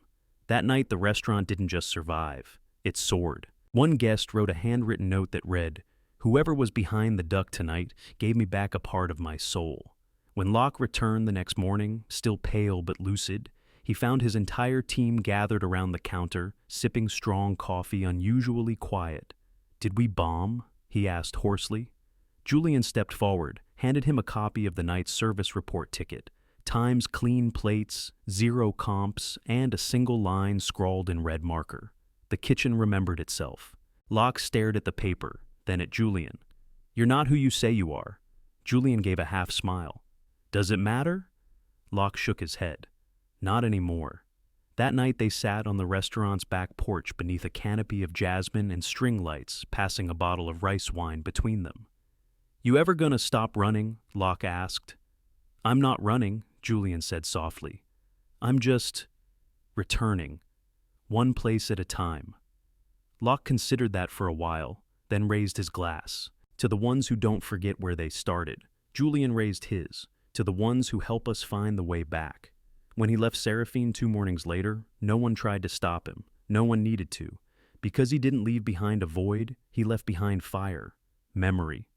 That night, the restaurant didn't just survive. It soared. One guest wrote a handwritten note that read, "Whoever was behind the duck tonight gave me back a part of my soul." When Locke returned the next morning, still pale but lucid, he found his entire team gathered around the counter, sipping strong coffee, unusually quiet. "Did we bomb?" he asked hoarsely. Julian stepped forward, handed him a copy of the night's service report ticket. Time's clean plates, 0 comps, and a single line scrawled in red marker. The kitchen remembered itself. Locke stared at the paper, then at Julian. "You're not who you say you are." Julian gave a half smile. "Does it matter?" Locke shook his head. Not anymore. That night they sat on the restaurant's back porch beneath a canopy of jasmine and string lights, passing a bottle of rice wine between them. "You ever gonna stop running?" Locke asked. "I'm not running," Julian said softly. "I'm just returning, one place at a time." Locke considered that for a while, then raised his glass. "To the ones who don't forget where they started." Julian raised his. "To the ones who help us find the way back." When he left Seraphine 2 mornings later, no one tried to stop him. No one needed to. Because he didn't leave behind a void, he left behind fire, memory.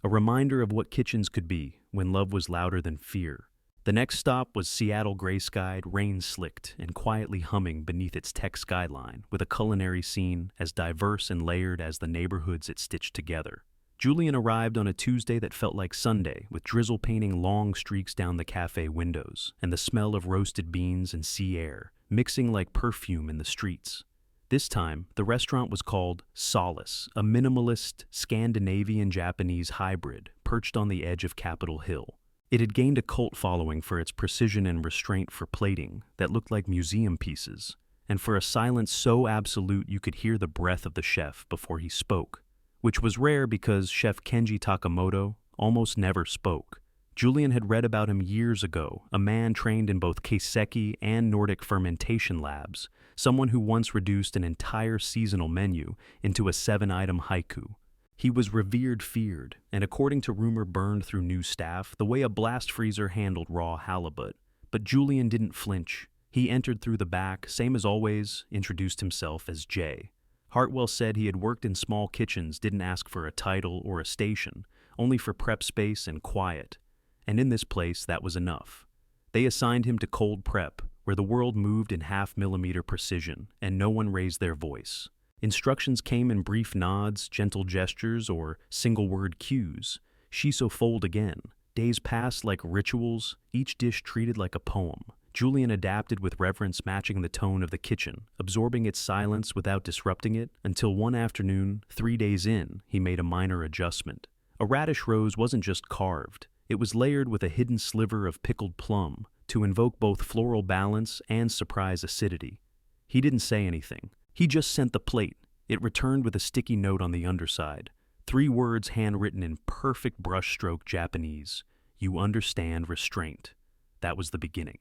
A reminder of what kitchens could be when love was louder than fear. The next stop was Seattle gray-skied, rain-slicked, and quietly humming beneath its tech skyline, with a culinary scene as diverse and layered as the neighborhoods it stitched together. Julian arrived on a Tuesday that felt like Sunday, with drizzle painting long streaks down the cafe windows, and the smell of roasted beans and sea air, mixing like perfume in the streets. This time, the restaurant was called Solace, a minimalist, Scandinavian-Japanese hybrid perched on the edge of Capitol Hill. It had gained a cult following for its precision and restraint for plating that looked like museum pieces, and for a silence so absolute you could hear the breath of the chef before he spoke, which was rare because Chef Kenji Takamoto almost never spoke. Julian had read about him years ago, a man trained in both keiseki and Nordic fermentation labs, someone who once reduced an entire seasonal menu into a 7-item haiku. He was revered, feared, and according to rumor burned through new staff, the way a blast freezer handled raw halibut. But Julian didn't flinch. He entered through the back, same as always, introduced himself as Jay. Hartwell said he had worked in small kitchens, didn't ask for a title or a station, only for prep space and quiet. And in this place, that was enough. They assigned him to cold prep, where the world moved in half-millimeter precision, and no one raised their voice. Instructions came in brief nods, gentle gestures, or single-word cues. Shiso fold again. Days passed like rituals, each dish treated like a poem. Julian adapted with reverence matching the tone of the kitchen, absorbing its silence without disrupting it, until one afternoon, 3 days in, he made a minor adjustment. A radish rose wasn't just carved. It was layered with a hidden sliver of pickled plum to invoke both floral balance and surprise acidity. He didn't say anything. He just sent the plate. It returned with a sticky note on the underside. 3 words handwritten in perfect brushstroke Japanese. "You understand restraint." That was the beginning.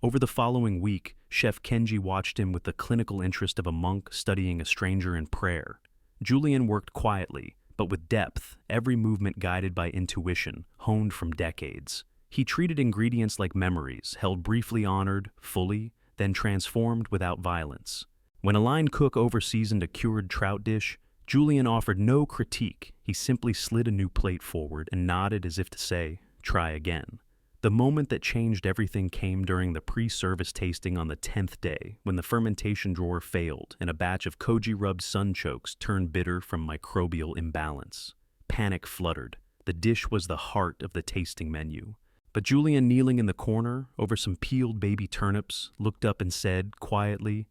Over the following week, Chef Kenji watched him with the clinical interest of a monk studying a stranger in prayer. Julian worked quietly, but with depth, every movement guided by intuition, honed from decades. He treated ingredients like memories, held briefly honored, fully, then transformed without violence. When a line cook overseasoned a cured trout dish, Julian offered no critique. He simply slid a new plate forward and nodded as if to say, "Try again." The moment that changed everything came during the pre-service tasting on the 10th day, when the fermentation drawer failed and a batch of koji-rubbed sunchokes turned bitter from microbial imbalance. Panic fluttered. The dish was the heart of the tasting menu. But Julian, kneeling in the corner over some peeled baby turnips, looked up and said, quietly,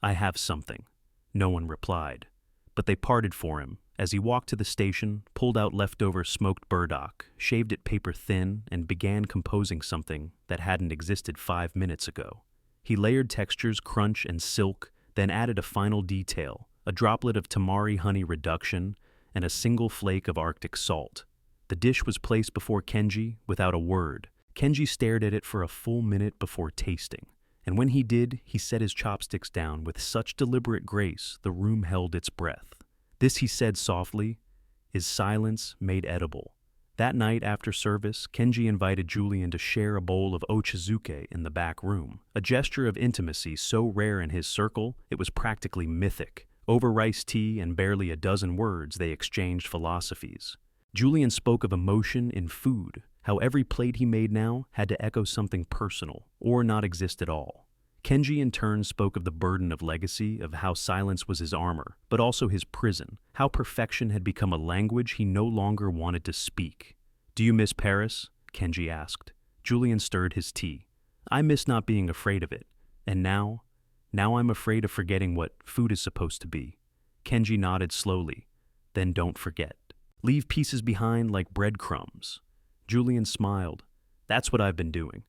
"I have something." No one replied. But they parted for him as he walked to the station, pulled out leftover smoked burdock, shaved it paper thin, and began composing something that hadn't existed 5 minutes ago. He layered textures, crunch, and silk, then added a final detail, a droplet of tamari honey reduction, and a single flake of Arctic salt. The dish was placed before Kenji without a word. Kenji stared at it for a full minute before tasting, and when he did, he set his chopsticks down with such deliberate grace the room held its breath. "This," he said softly, "is silence made edible." That night after service, Kenji invited Julian to share a bowl of ochazuke in the back room, a gesture of intimacy so rare in his circle it was practically mythic. Over iced tea and barely a dozen words, they exchanged philosophies. Julian spoke of emotion in food, how every plate he made now had to echo something personal, or not exist at all. Kenji in turn spoke of the burden of legacy, of how silence was his armor, but also his prison, how perfection had become a language he no longer wanted to speak. "Do you miss Paris?" Kenji asked. Julian stirred his tea. "I miss not being afraid of it. And now I'm afraid of forgetting what food is supposed to be." Kenji nodded slowly. "Then don't forget. Leave pieces behind like breadcrumbs." Julian smiled. "That's what I've been doing."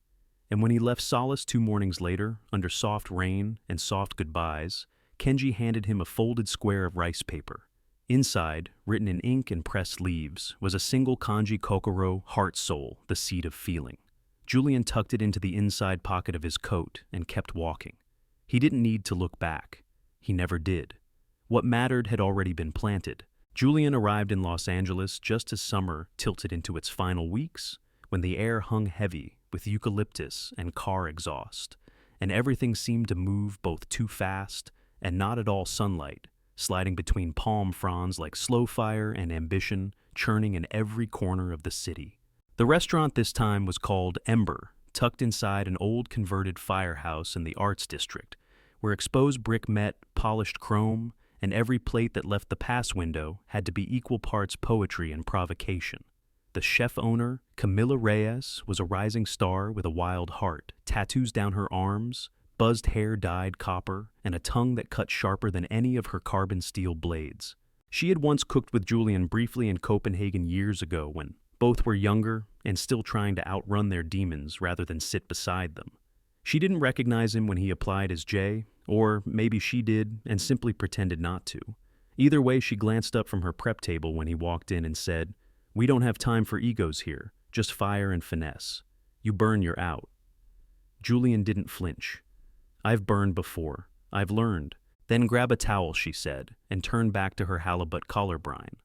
And when he left solace 2 mornings later, under soft rain and soft goodbyes, Kenji handed him a folded square of rice paper. Inside, written in ink and pressed leaves, was a single kanji kokoro, heart soul, the seed of feeling. Julian tucked it into the inside pocket of his coat and kept walking. He didn't need to look back. He never did. What mattered had already been planted. Julian arrived in Los Angeles just as summer tilted into its final weeks, when the air hung heavy with eucalyptus and car exhaust, and everything seemed to move both too fast and not at all sunlight, sliding between palm fronds like slow fire and ambition churning in every corner of the city. The restaurant this time was called Ember, tucked inside an old converted firehouse in the Arts District, where exposed brick met polished chrome, and every plate that left the pass window had to be equal parts poetry and provocation. The chef-owner, Camila Reyes, was a rising star with a wild heart, tattoos down her arms, buzzed hair dyed copper, and a tongue that cut sharper than any of her carbon steel blades. She had once cooked with Julian briefly in Copenhagen years ago when both were younger and still trying to outrun their demons rather than sit beside them. She didn't recognize him when he applied as Jay, or maybe she did and simply pretended not to. Either way, she glanced up from her prep table when he walked in and said, "We don't have time for egos here, just fire and finesse. You burn, you're out." Julian didn't flinch. "I've burned before. I've learned." "Then grab a towel," she said, and turned back to her halibut collard brine.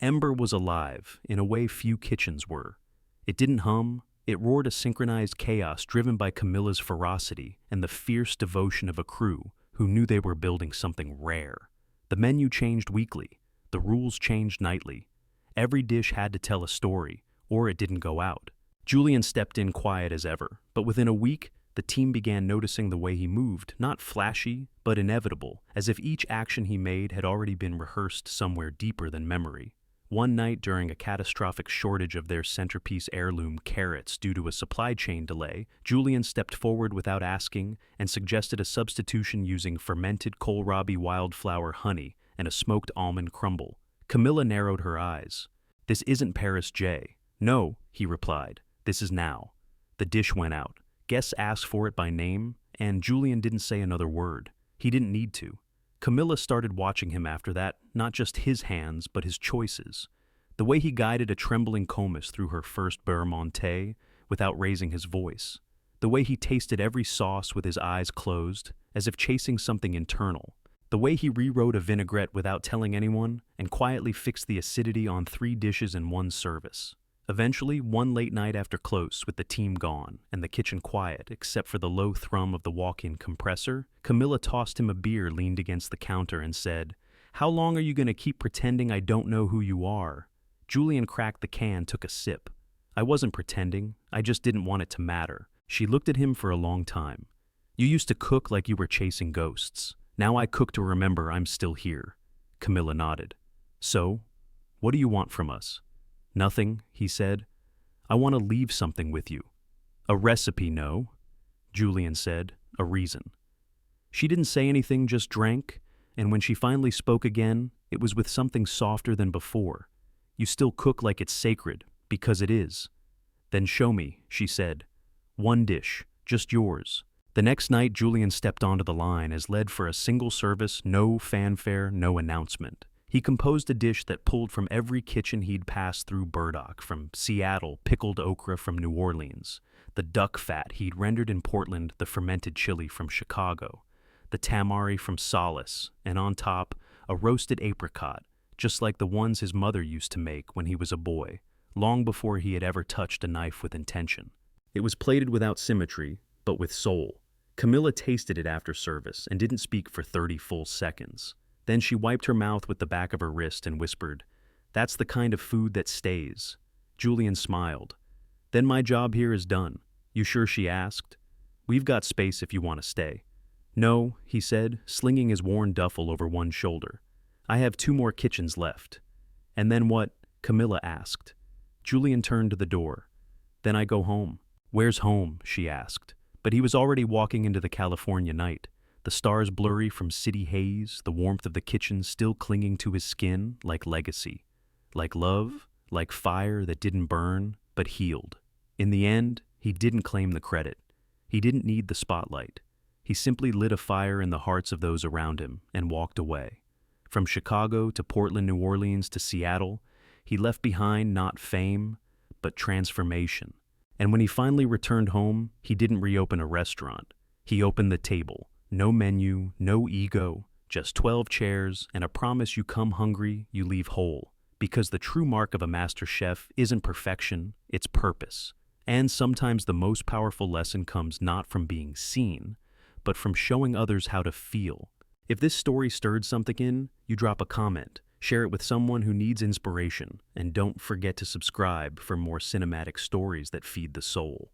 Ember was alive, in a way few kitchens were. It didn't hum. It roared a synchronized chaos driven by Camilla's ferocity and the fierce devotion of a crew who knew they were building something rare. The menu changed weekly. The rules changed nightly. Every dish had to tell a story, or it didn't go out. Julian stepped in quiet as ever, but within a week, the team began noticing the way he moved, not flashy, but inevitable, as if each action he made had already been rehearsed somewhere deeper than memory. One night during a catastrophic shortage of their centerpiece heirloom carrots due to a supply chain delay, Julian stepped forward without asking and suggested a substitution using fermented kohlrabi wildflower honey and a smoked almond crumble. Camilla narrowed her eyes. "This isn't Paris J." "No," he replied. "This is now." The dish went out. Guests asked for it by name, and Julian didn't say another word. He didn't need to. Camilla started watching him after that, not just his hands, but his choices. The way he guided a trembling comus through her first beurre monté without raising his voice. The way he tasted every sauce with his eyes closed, as if chasing something internal. The way he rewrote a vinaigrette without telling anyone and quietly fixed the acidity on 3 dishes in one service. Eventually, one late night after close, with the team gone and the kitchen quiet except for the low thrum of the walk-in compressor, Camilla tossed him a beer leaned against the counter and said, "How long are you going to keep pretending I don't know who you are?" Julian cracked the can, took a sip. I wasn't pretending, I just didn't want it to matter. She looked at him for a long time. You used to cook like you were chasing ghosts. Now I cook to remember I'm still here. Camilla nodded. So, what do you want from us? Nothing, he said. I want to leave something with you. A recipe, no? Julian said. A reason. She didn't say anything, just drank, and when she finally spoke again, it was with something softer than before. You still cook like it's sacred, because it is. Then show me, she said. One dish, just yours. The next night, Julian stepped onto the line as led for a single service, no fanfare, no announcement. He composed a dish that pulled from every kitchen he'd passed through Burdock, from Seattle, pickled okra from New Orleans, the duck fat he'd rendered in Portland, the fermented chili from Chicago, the tamari from Solace, and on top, a roasted apricot, just like the ones his mother used to make when he was a boy, long before he had ever touched a knife with intention. It was plated without symmetry, but with soul. Camilla tasted it after service and didn't speak for 30 full seconds. Then she wiped her mouth with the back of her wrist and whispered, "That's the kind of food that stays." Julian smiled. "Then my job here is done." "You sure?" she asked. "We've got space if you want to stay." "No," he said, slinging his worn duffel over one shoulder. "I have 2 more kitchens left." "And then what?" Camilla asked. Julian turned to the door. "Then I go home." "Where's home?" she asked. But he was already walking into the California night, the stars blurry from city haze, the warmth of the kitchen still clinging to his skin like legacy, like love, like fire that didn't burn but healed. In the end, he didn't claim the credit. He didn't need the spotlight. He simply lit a fire in the hearts of those around him and walked away. From Chicago to Portland, New Orleans to Seattle, he left behind not fame, but transformation. And when he finally returned home, he didn't reopen a restaurant. He opened the table. No menu, no ego, just 12 chairs and a promise you come hungry, you leave whole. Because the true mark of a master chef isn't perfection, it's purpose. And sometimes the most powerful lesson comes not from being seen, but from showing others how to feel. If this story stirred something in, you drop a comment, share it with someone who needs inspiration, and don't forget to subscribe for more cinematic stories that feed the soul.